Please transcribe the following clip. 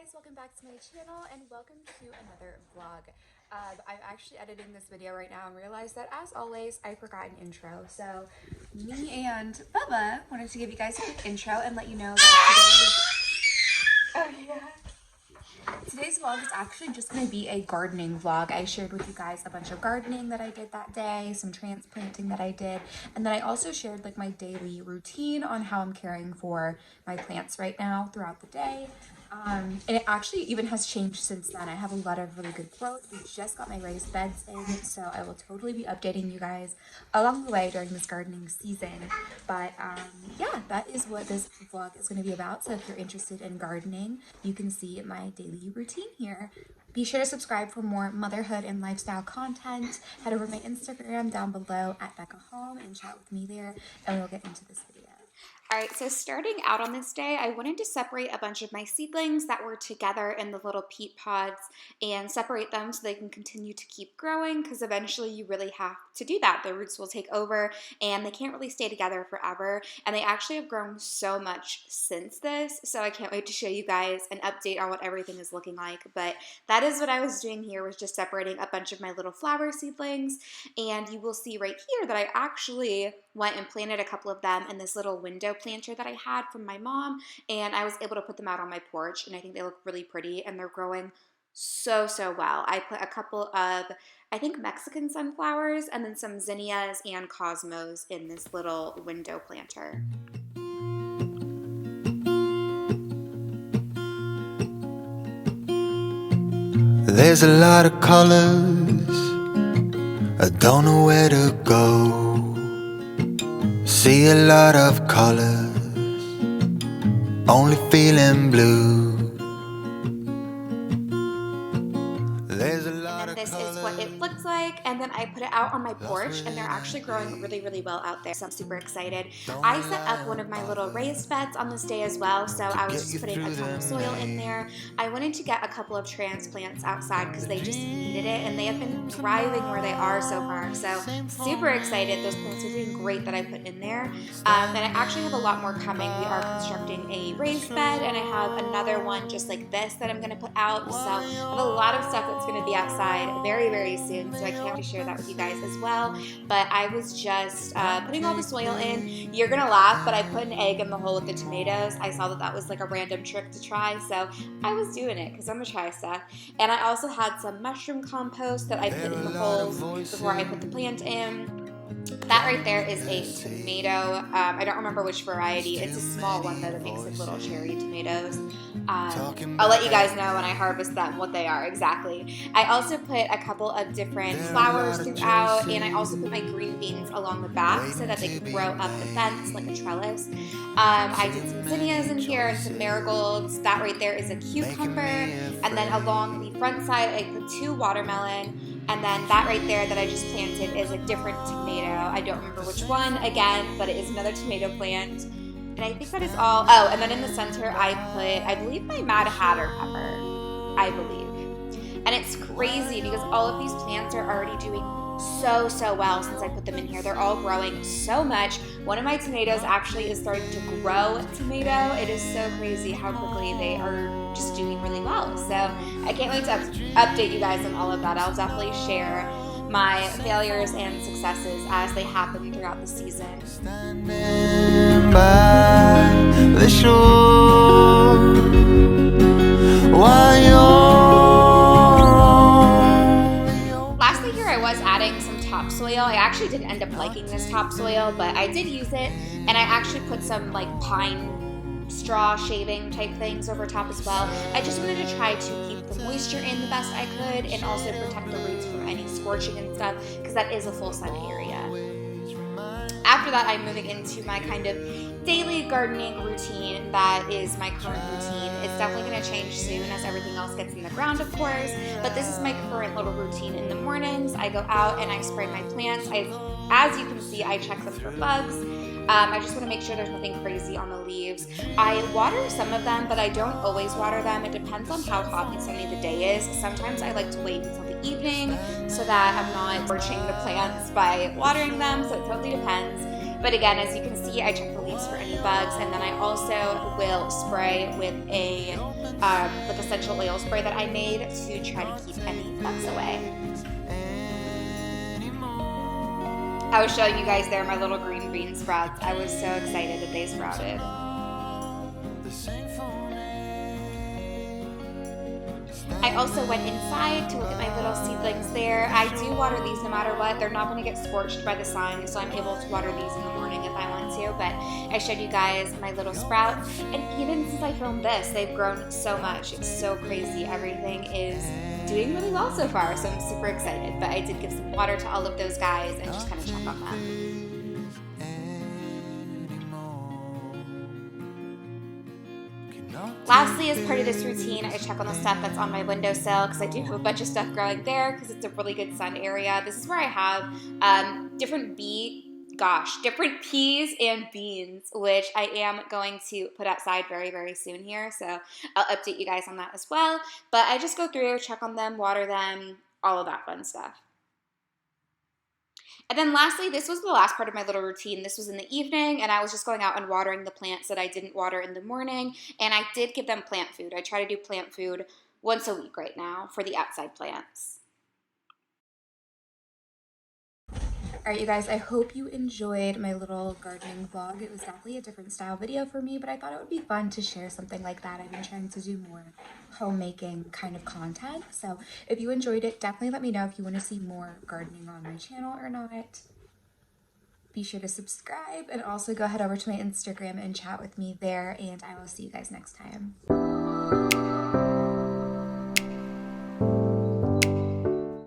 guys, welcome back to my channel and welcome to another vlog. I'm actually editing this video right now and realized that as always I forgot an intro. So me and Bubba wanted to give you guys a quick intro and let you know that today's vlog is actually just going to be a gardening vlog. I shared with you guys a bunch of gardening that I did that day, some transplanting that I did, and then I also shared like my daily routine on how I'm caring for my plants right now throughout the day. And it actually even has changed since then. I have a lot of really good growth. We just got my raised beds in, so I will totally be updating you guys along the way during this gardening season. But yeah, that is what this vlog is going to be about. So if you're interested in gardening, you can see my daily routine here. Be sure to subscribe for more motherhood and lifestyle content. Head over to my Instagram down below at Becca Halm and chat with me there, and we'll get into this video. All right, so starting out on this day, I wanted to separate a bunch of my seedlings that were together in the little peat pods and separate them so they can continue to keep growing, because eventually you really have to do that. The roots will take over and they can't really stay together forever. And they actually have grown so much since this, so I can't wait to show you guys an update on what everything is looking like. But that is what I was doing here, was just separating a bunch of my little flower seedlings. And you will see right here that I actually went and planted a couple of them in this little window planter that I had from my mom, and I was able to put them out on my porch, and I think they look really pretty, and they're growing so well. I put a couple of, I think, Mexican sunflowers and then some zinnias and cosmos in this little window planter. There's a lot of colors, I don't know where to go. See a lot of colors, only feeling blue. There's a lot of This colors. is what it looks like, and then I put it out on my porch, and they're actually growing really well out there, so I'm super excited. I set up one of my little raised beds on this day as well, so I was just putting a ton of soil in there. I wanted to get a couple of transplants outside because they just needed it, and they have been thriving where they are so far, so super excited. Those plants are doing great that I put in there. And I actually have a lot more coming. We are constructing a raised bed, and I have another one just like this that I'm going to put out, so I have a lot of stuff that's going to be outside very soon, so I can't wait to share that with you guys as well. But I was just putting all the soil in. You're gonna laugh, but I put an egg in the hole with the tomatoes. I saw that that was like a random trick to try, so I was doing it because I'm a try stuff. And I also had some mushroom compost that I put in the holes before I put the plant in. That right there is a tomato. I don't remember which variety. It's a small one though that makes like little cherry tomatoes. I'll let you guys know when I harvest them what they are exactly. I also put a couple of different flowers throughout, and I also put my green beans along the back so that they can grow up the fence like a trellis. I did some zinnias in here and some marigolds. That right there is a cucumber. And then along the front side, I put 2 watermelon. And then that right there that I just planted is a different tomato. I don't remember which one again, but it is another tomato plant. And I think that is all. Oh, and then in the center I put, I believe, my Mad Hatter pepper, I believe. And it's crazy because all of these plants are already doing so well since I put them in here. They're all growing so much. One of my tomatoes actually is starting to grow tomato. It is so crazy how quickly they are just doing really well. So I can't wait to update you guys on all of that. I'll definitely share my failures and successes as they happen throughout the season. Standing by the shore while Lastly here, I was adding some topsoil. I actually didn't end up liking this topsoil, but I did use it, and I actually put some like pine straw shaving type things over top as well. I just wanted to try to keep the moisture in the best I could and also protect the roots from any scorching and stuff, because that is a full sun area. After that, I'm moving into my kind of daily gardening routine. That is my current routine. It's definitely going to change soon as everything else gets in the ground, of course, but this is my current little routine. In the mornings, I go out and I spray my plants. As you can see, I check them for bugs. I just want to make sure there's nothing crazy on the leaves. I water some of them, but I don't always water them. It depends on how hot and sunny the day is. Sometimes I like to wait until the evening so that I'm not scorching the plants by watering them, so it totally depends. But again, as you can see, I check the leaves for any bugs, and then I also will spray with a like essential oil spray that I made to try to keep any bugs away. I was showing you guys there my little green bean sprouts. I was so excited that they sprouted. I also went inside to look at my little seedlings there. I do water these no matter what. They're not going to get scorched by the sun, so I'm able to water these in the morning if I want to. But I showed you guys my little sprouts. And even since I filmed this, they've grown so much. It's so crazy. Everything is doing really well so far, so I'm super excited. But I did give some water to all of those guys and just kind of check on them. Lastly, as part of this routine, I check on the stuff that's on my windowsill because I do have a bunch of stuff growing there because it's a really good sun area. This is where I have different peas and beans, which I am going to put outside very, very soon here. So I'll update you guys on that as well. But I just go through, check on them, water them, all of that fun stuff. And then lastly, this was the last part of my little routine. This was in the evening, and I was just going out and watering the plants that I didn't water in the morning. And I did give them plant food. I try to do plant food once a week right now for the outside plants. All right, you guys, I hope you enjoyed my little gardening vlog. It was definitely a different style video for me, but I thought it would be fun to share something like that. I've been trying to do more homemaking kind of content. So if you enjoyed it, definitely let me know if you want to see more gardening on my channel or not. Be sure to subscribe and also go head over to my Instagram and chat with me there, and I will see you guys next time.